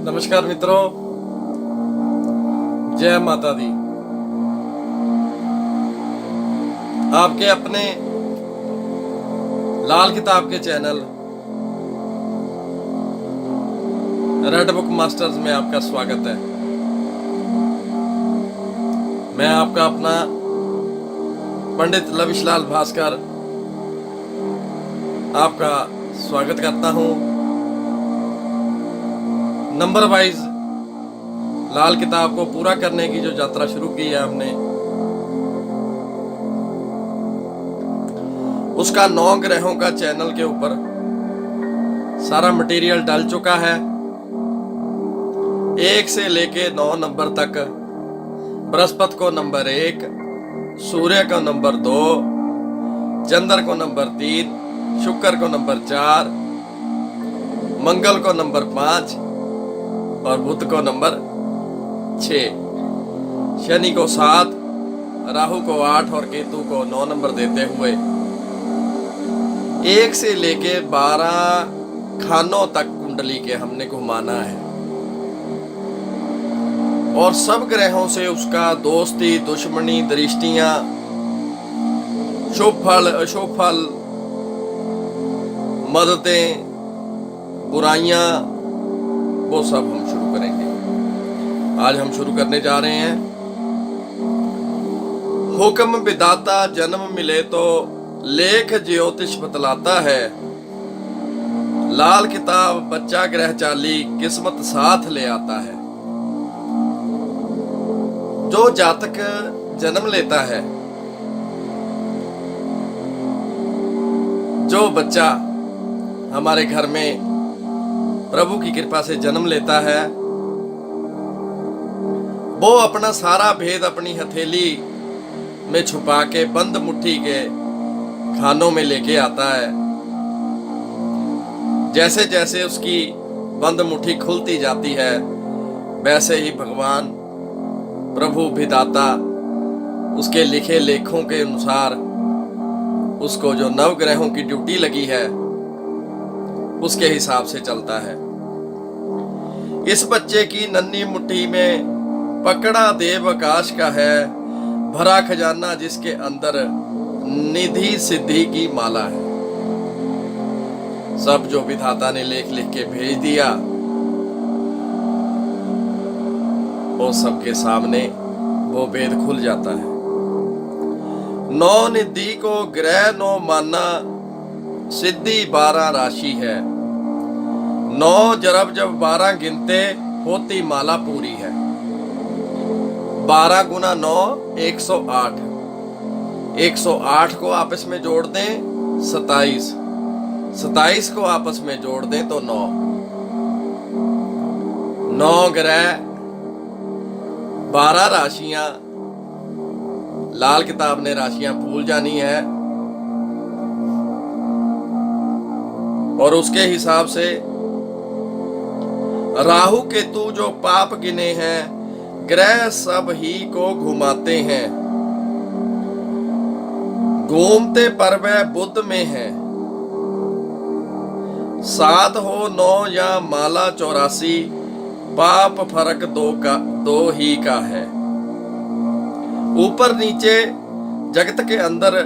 नमस्कार मित्रों, जय माता दी। आपके अपने लाल किताब के चैनल रेड बुक मास्टर्स में आपका स्वागत है। मैं आपका अपना पंडित लविशलाल भास्कर आपका स्वागत करता हूं। नंबर वाइज लाल किताब को पूरा करने की जो यात्रा शुरू की है हमने, उसका 9 ग्रहों का चैनल के ऊपर सारा मटेरियल डल चुका है। 1 से लेके 9 नंबर तक, बृहस्पति को नंबर 1, सूर्य को नंबर 2, चंद्र को नंबर 3, शुक्र को नंबर 4, मंगल को नंबर 5 और बुध को नंबर 6, शनि को 7, राहु को 8 और केतु को 9 नंबर देते हुए 1 से लेके 12 खानों तक कुंडली के हमने घुमाना है। और सब ग्रहों से उसका दोस्ती, दुश्मनी, दृष्टियां, शुभ फल, अशुभ फल, मददें, बुराइयां, वो सब हम शुरू करेंगे। आज हम शुरू करने जा रहे हैं। हुक्म विधाता जन्म मिले तो लेख ज्योतिष बतलाता है। लाल किताब बच्चा ग्रह चाली किस्मत साथ ले आता है। जो जातक जन्म लेता है, जो बच्चा हमारे घर में प्रभु की कृपा से जन्म लेता है, वो अपना सारा भेद अपनी हथेली में छुपा के बंद मुट्ठी के खानों में लेके आता है। जैसे जैसे उसकी बंद मुट्ठी खुलती जाती है, वैसे ही भगवान प्रभु विधाता उसके लिखे लेखों के अनुसार उसको जो 9 ग्रहों की ड्यूटी लगी है उसके हिसाब से चलता है। इस बच्चे की नन्ही मुट्ठी में पकड़ा देव आकाश का है, भरा खजाना जिसके अंदर निधि सिद्धि की माला है। सब जो विधाता ने लेख लिख के भेज दिया, वो सबके सामने वो वेद खुल जाता है। 9 निधि को ग्रह 9 माना, सिद्धि 12 राशि है। 9 जब 12 गिनते होती माला पूरी है। 12 गुना 9 108। 108 को आपस में जोड़ दें 27, 27 को आपस में जोड़ दें तो 9। 9 ग्रह, 12 राशियां। लाल किताब ने राशियां भूल जानी है और उसके हिसाब से राहु केतु जो पाप गिने हैं, ग्रह सब ही को घुमाते हैं। घूमते पर वह बुध में है। 7 हो 9 या माला 84, पाप फर्क 2 ही का है। ऊपर नीचे जगत के अंदर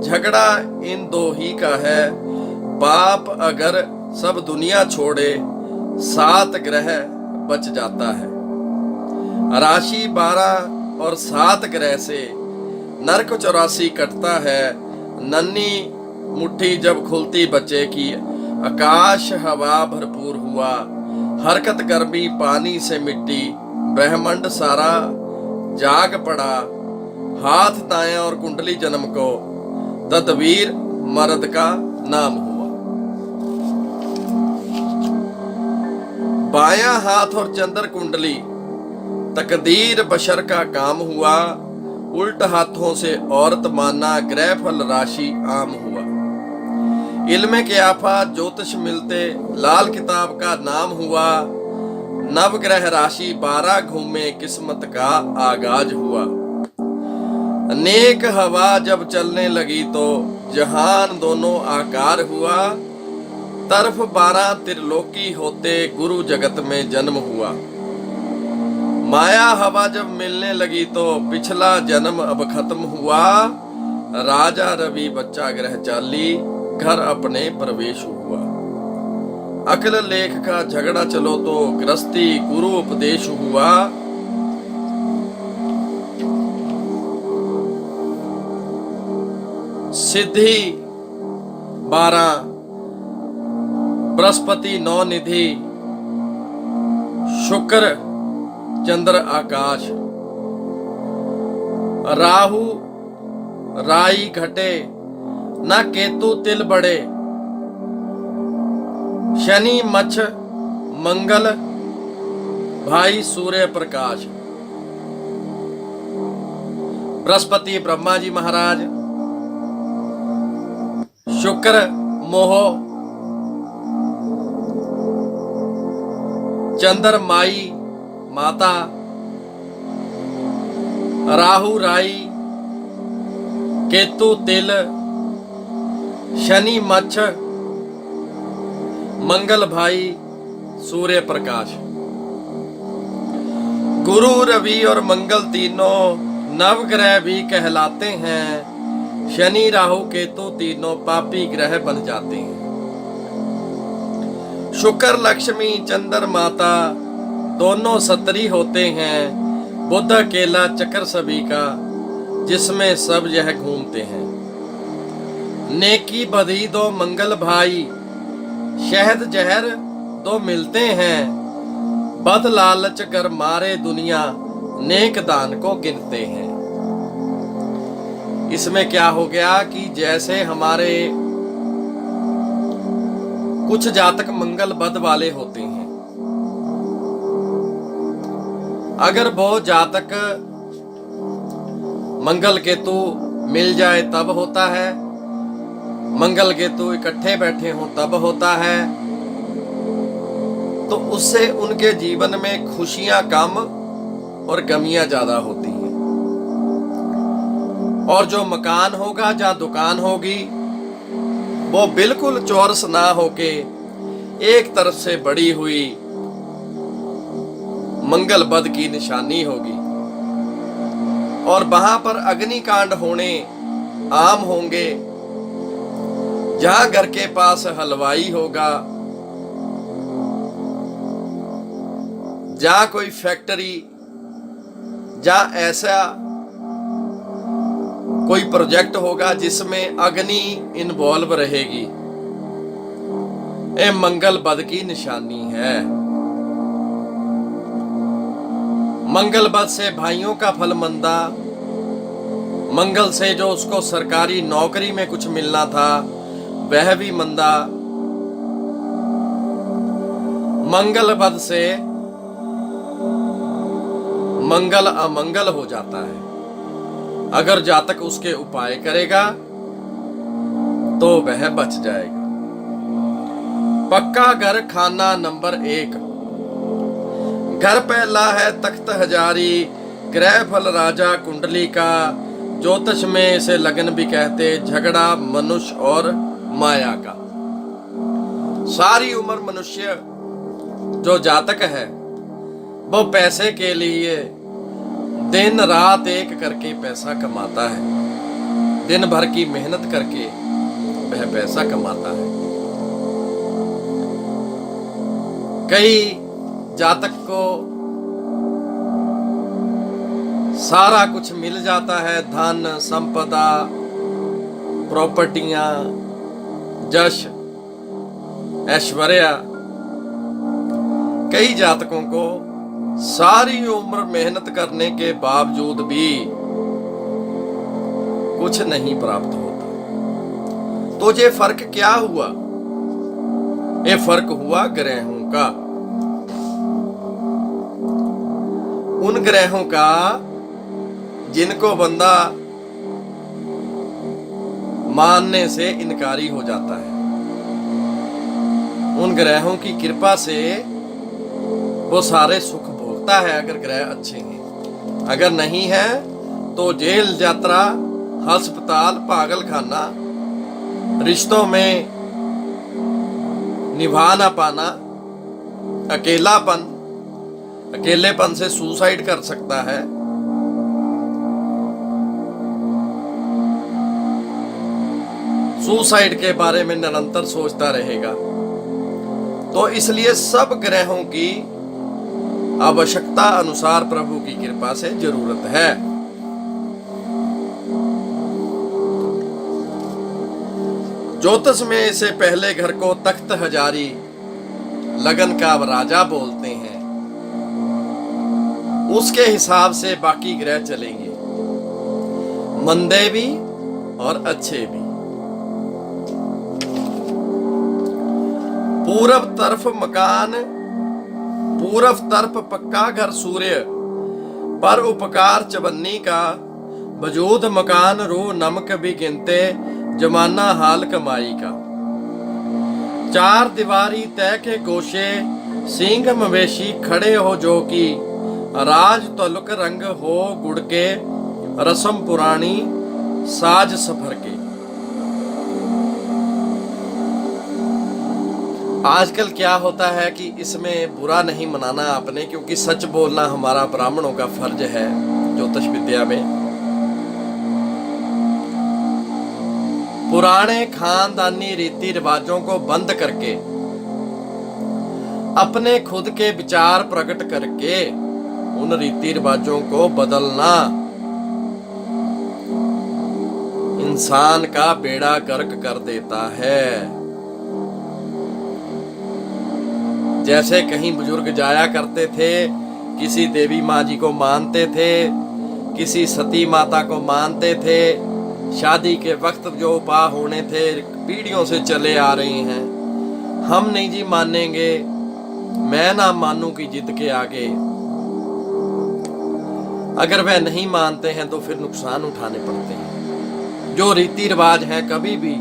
झगड़ा इन 2 ही का है। पाप अगर सब दुनिया छोड़े, 7 ग्रह बच जाता है। राशि 12 और 7 ग्रह से नरक 84 कटता है। नन्ही मुट्ठी जब खुलती बच्चे की, आकाश हवा भरपूर हुआ। हरकत गर्मी पानी से मिट्टी, ब्रह्मांड सारा जाग पड़ा। हाथ दाएं और कुंडली जन्म को, तदवीर मर्द का नाम हुआ। बायां हाथ और चंद्र कुंडली, तकदीर बशर का काम हुआ। उल्ट हाथों से औरत माना, ग्रह फल राशि आम हुआ। इल्मे के आफा ज्योतिष मिलते, लाल किताब का नाम हुआ। नवग्रह राशि 12 घूमे, किस्मत का आगाज हुआ। अनेक हवा जब चलने लगी तो जहान दोनों आकार हुआ। तरफ 12 त्रिलोकी होते गुरु जगत में जन्म हुआ। माया हवा जब मिलने लगी तो पिछला जन्म अब खत्म हुआ। राजा रवि बच्चा ग्रह चाली घर अपने प्रवेश हुआ। अकल लेख का झगड़ा चलो तो गृहस्थी गुरु उपदेश हुआ। सिद्धि 12 बृहस्पति 9 निधि शुक्र चंद्र आकाश। राहु राई घटे ना केतु तिल बड़े। शनि मच्छ मंगल भाई सूर्य प्रकाश। बृहस्पति ब्रह्मा जी महाराज। शुक्र मोह। चंद्र माई माता। राहु राई केतु तिल। शनि मच्छ मंगल भाई सूर्य प्रकाश। गुरु रवि और मंगल तीनों नवग्रह भी कहलाते हैं। शनि राहु केतु तीनों पापी ग्रह बन जाते हैं। शुक्र लक्ष्मी चंद्र माता दोनों सत्री होते हैं। बुध अकेला चक्र सभी का जिसमें सब यह घूमते हैं। नेकी बधी दो मंगल भाई शहद जहर दो मिलते हैं। बद लालच कर मारे दुनिया नेक दान को गिनते हैं। इसमें क्या हो गया कि जैसे हमारे कुछ जातक मंगल बद वाले होते हैं। अगर वो जातक मंगल केतु मिल जाए तब होता है। मंगल केतु इकट्ठे बैठे हों तब होता है। तो उससे उनके जीवन में खुशियां कम और गमियां ज्यादा होती हैं। और जो मकान होगा या दुकान होगी वो बिल्कुल चौरस ना होके एक तरफ से बड़ी हुई मंगल बद की निशानी होगी। और वहां पर अग्निकांड होने आम होंगे। जहां घर के पास हलवाई होगा, जहां कोई फैक्ट्री, जहां ऐसा कोई प्रोजेक्ट होगा जिसमें अग्नि इन्वॉल्व रहेगी, ये मंगल बद की निशानी है। मंगल बद से भाइयों का फल मंदा। मंगल से जो उसको सरकारी नौकरी में कुछ मिलना था वह भी मंदा। मंगल बद से मंगल अमंगल हो जाता है। अगर जातक उसके उपाय करेगा तो वह बच जाएगा। पक्का घर खाना नंबर 1। घर पहला है तख्त हजारी। ग्रह फल राजा कुंडली का। ज्योतिष में इसे लगन भी कहते। झगड़ा मनुष्य और माया का। सारी उम्र मनुष्य जो जातक है वो पैसे के लिए दिन रात एक करके पैसा कमाता है। दिन भर की मेहनत करके वह पैसा कमाता है। कई जातक को सारा कुछ मिल जाता है। धन संपदा प्रॉपर्टियां यश ऐश्वर्या। कई जातकों को सारी उम्र मेहनत करने के बावजूद भी कुछ नहीं प्राप्त होता। तो ये फर्क क्या हुआ? ये फर्क हुआ ग्रहों का। उन ग्रहों का जिनको बंदा मानने से इनकारी हो जाता है। उन ग्रहों की कृपा से वो सारे सुख भोगता है अगर ग्रह अच्छे हैं। अगर नहीं है तो जेल यात्रा, अस्पताल, पागल खाना, रिश्तों में निभा ना पाना, अकेलापन, अकेलेपन से सुसाइड कर सकता है। सुसाइड के बारे में निरंतर सोचता रहेगा। तो इसलिए सब ग्रहों की आवश्यकता अनुसार प्रभु की कृपा से जरूरत है। ज्योतिष में इसे पहले घर को तख्त हजारी, लगन का राजा बोलते हैं। उसके हिसाब से बाकी ग्रह चलेंगे, मंदे भी और अच्छे भी। पूरब तरफ मकान, पूरब तरफ पक्का घर सूर्य, पर उपकार चवन्नी का, वजूद मकान रू नमक भी गिनते, जमाना हाल कमाई का। चार दीवारी तय के गोशे, सिंह मवेशी खड़े हो जो की, राज तलुक रंग हो गुड़ के, रस्म पुरानी साज सफर के। आजकल क्या होता है कि इसमें बुरा नहीं मनाना आपने, क्योंकि सच बोलना हमारा ब्राह्मणों का फर्ज है ज्योतिष विद्या में। पुराने खानदानी रीति रिवाजों को बंद करके, अपने खुद के विचार प्रकट करके उन रीति रिवाजों को बदलना इंसान का बेड़ा गर्क कर देता है। जैसे कहीं बुजुर्ग जाया करते थे, किसी देवी माँ जी को मानते थे, किसी सती माता को मानते थे, शादी के वक्त जो उपाय होने थे पीढ़ियों से चले आ रहे हैं, हम नहीं जी मानेंगे, मैं ना मानूं की जिद के आगे। अगर वह नहीं मानते हैं तो फिर नुकसान उठाने पड़ते हैं। जो रीति रिवाज हैं, कभी भी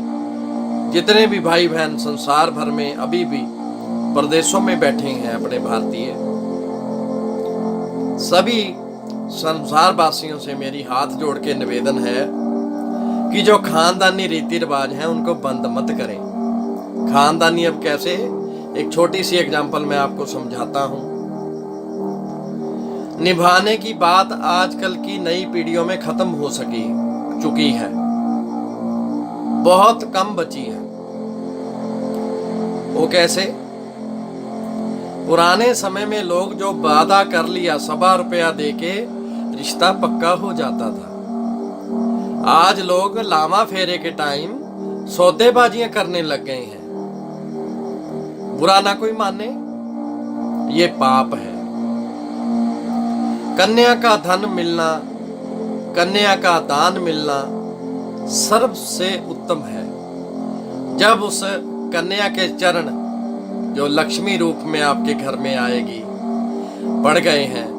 जितने भी भाई बहन संसार भर में अभी भी प्रदेशों में बैठे हैं अपने भारतीय, सभी संसार वासियों से मेरी हाथ जोड़ के निवेदन है कि जो खानदानी रीति रिवाज हैं उनको बंद मत करें। खानदानी अब कैसे, एक छोटी सी एग्जांपल मैं आपको समझाता हूं। निभाने की बात आजकल की नई पीढ़ियों में खत्म हो चुकी है, बहुत कम बची है। वो कैसे? पुराने समय में लोग जो वादा कर लिया, 1.25 रुपया देके रिश्ता पक्का हो जाता था। आज लोग लामा फेरे के टाइम सौदेबाजियां करने लग गए हैं। बुरा ना कोई माने, ये पाप है। कन्या का धन मिलना, कन्या का दान मिलना सर्वसे उत्तम है। जब उस कन्या के चरण जो लक्ष्मी रूप में आपके घर में आएगी पड़ गए हैं,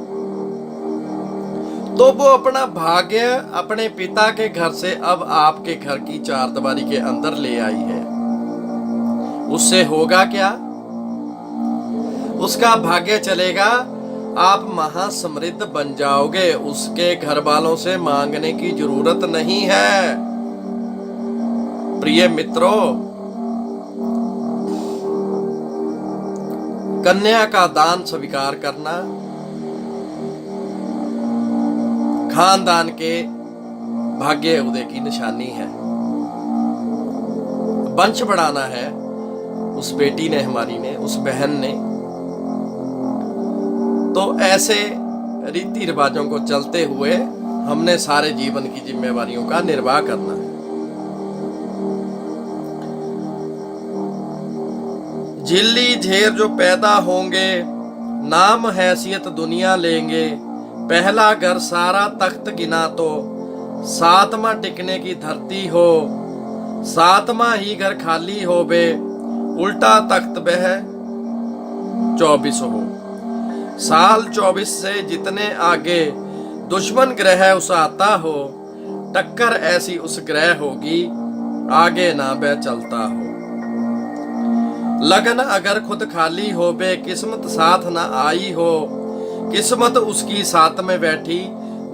तो वो अपना भाग्य अपने पिता के घर से अब आपके घर की चारदीवारी के अंदर ले आई है। उससे होगा क्या? उसका भाग्य चलेगा, आप महासमृद्ध बन जाओगे। उसके घर वालों से मांगने की जरूरत नहीं है। प्रिय मित्रों, कन्या का दान स्वीकार करना खानदान के भाग्य उदय की निशानी है। वंश बढ़ाना है उस बेटी ने, हमारी ने, उस बहन ने। तो ऐसे रीति रिवाजों को चलते हुए हमने सारे जीवन की जिम्मेवारियों का निर्वाह करना है। झिल्ली झेर जो पैदा होंगे, नाम हैसियत दुनिया लेंगे। पहला घर सारा तख्त गिना तो, सातवां टिकने की धरती हो। सातवां ही घर खाली हो बे, उल्टा तख्त बह 24 हो। साल 24 से जितने आगे, दुश्मन ग्रह उस आता हो। टक्कर ऐसी उस ग्रह होगी, आगे ना बह चलता हो। लगन अगर खुद खाली हो बे, किस्मत साथ ना आई हो। किस्मत उसकी 7 में बैठी,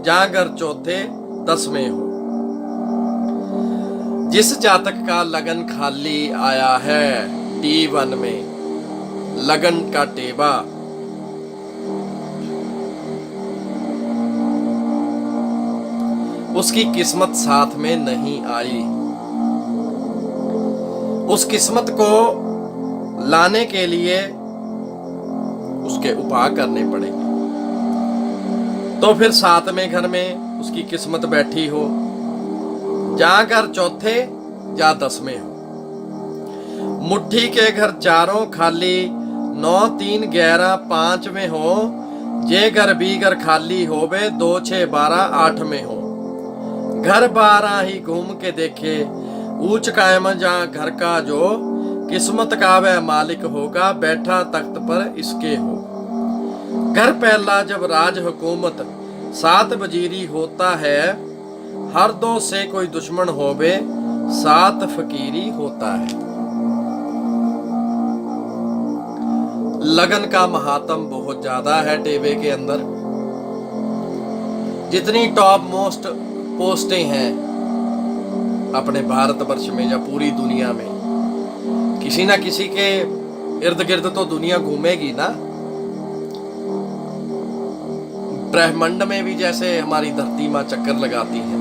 जागर चौथे 10 में हो। जिस जातक का लगन खाली आया है, T1 में लगन का टेबा। उसकी किस्मत साथ में नहीं आई। उस किस्मत को लाने के लिए उसके उपाय करने पड़ेंगे। तो फिर 7वें घर में उसकी किस्मत बैठी हो, जहां घर चौथे या 10वें हो। मुट्ठी के घर चारों खाली, 9 3 11 5 में हो। जे घर भी घर खाली होवे, 2 6 12 8 में हो। घर 12 ही घूम के देखे, ऊंच कायम जहां घर का जो। किस्मत का वह मालिक होगा, बैठा तख्त पर इसके हो। घर पहला जब राज हुकूमत, 7 वजीरी होता है। हर 2 से कोई दुश्मन होवे, 7 फकीरी होता है। लगन का महात्म बहुत ज्यादा है टेबे के अंदर। जितनी टॉप मोस्ट पोस्टें हैं अपने भारतवर्ष में या पूरी दुनिया में, किसी ना किसी के इर्द गिर्द तो दुनिया घूमेगी ना। ब्रह्मांड में भी जैसे हमारी धरती मां चक्कर लगाती है,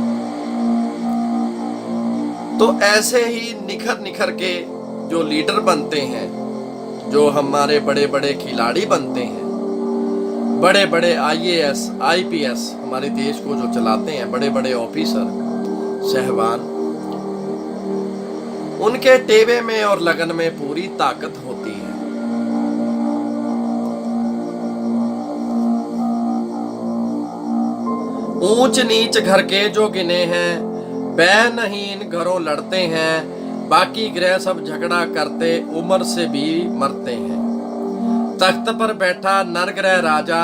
तो ऐसे ही निखर निखर के जो लीडर बनते हैं, जो हमारे बड़े बड़े खिलाड़ी बनते हैं, बड़े बड़े IAS IPS हमारे देश को जो चलाते हैं, बड़े बड़े ऑफिसर साहबान, उनके टेबे में और लगन में पूरी ताकत होती है। ऊंच नीच घर के जो गिने हैं, वह नहीं इन घरों लड़ते हैं। बाकी ग्रह सब झगड़ा करते, उम्र से भी मरते हैं। तख्त पर बैठा नर ग्रह राजा,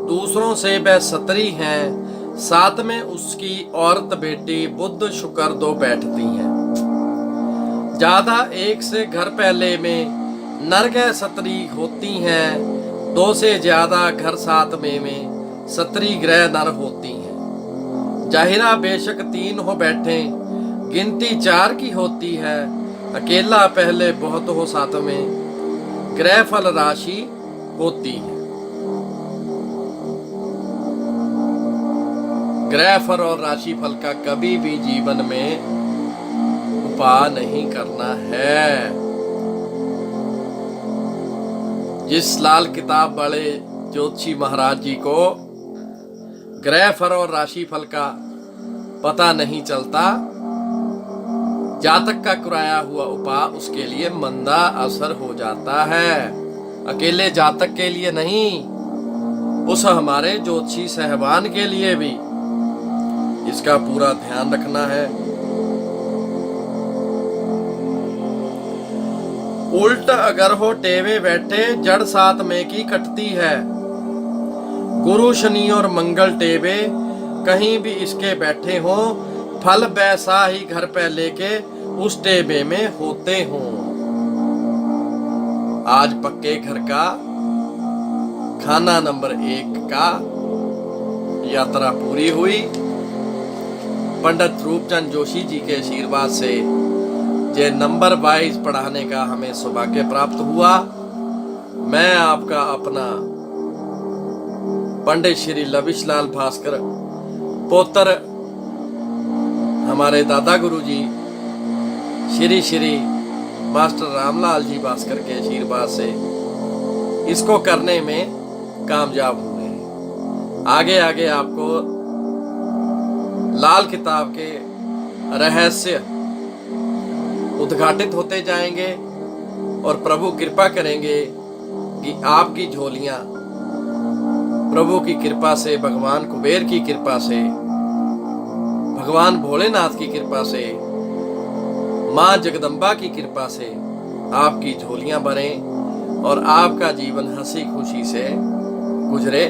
दूसरों से वह सतरी हैं। साथ में उसकी औरत बेटी, बुध शुक्र 2 बैठती हैं। ज्यादा एक से घर पहले में नर ग्रह सतरी होती हैं। 2 से ज्यादा घर 7वें में सतरी ग्रह नर होती हैं। जाहिरा बेशक 3 हो बैठे, गिनती 4 की होती है। अकेला पहले बहुत हो 7वें, ग्रह फल राशि होती है। ग्रह फल और राशि फल का कभी भी जीवन में उपाय नहीं करना है। जिस लाल किताब वाले ज्योतिषी महाराज जी को ग्रह फल और राशि फल का पता नहीं चलता, जातक का कराया हुआ उपाय उसके लिए मंदा असर हो जाता है। अकेले जातक के लिए नहीं, उस हमारे ज्योतिषी साहबान के लिए भी इसका पूरा ध्यान रखना है। उल्ट अगर हो टेवे बैठे, जड़ 7 में की कटती है। गुरु शनि और मंगल टेवे कहीं भी इसके बैठे हो, फल वैसा ही घर पे लेके उस टेबे में होते हों। आज पक्के घर का खाना नंबर 1 का यात्रा पूरी हुई। पंडित रूपचंद जोशी जी के आशीर्वाद से जे नंबर वाइज पढ़ाने का हमें सौभाग्य प्राप्त हुआ। मैं आपका अपना पंडित श्री लविश लाल भास्कर, पोत्र हमारे दादा गुरु जी श्री श्री मास्टर रामलाल जी भास्कर के आशीर्वाद से इसको करने में कामयाब हुए हैं। आगे आगे आपको लाल किताब के रहस्य उद्घाटित होते जाएंगे और प्रभु कृपा करेंगे कि आपकी झोलियां प्रभु की कृपा से, भगवान कुबेर की कृपा से, भगवान भोलेनाथ की कृपा से, माँ जगदम्बा की कृपा से आपकी झोलियां भरें और आपका जीवन हंसी खुशी से गुजरे।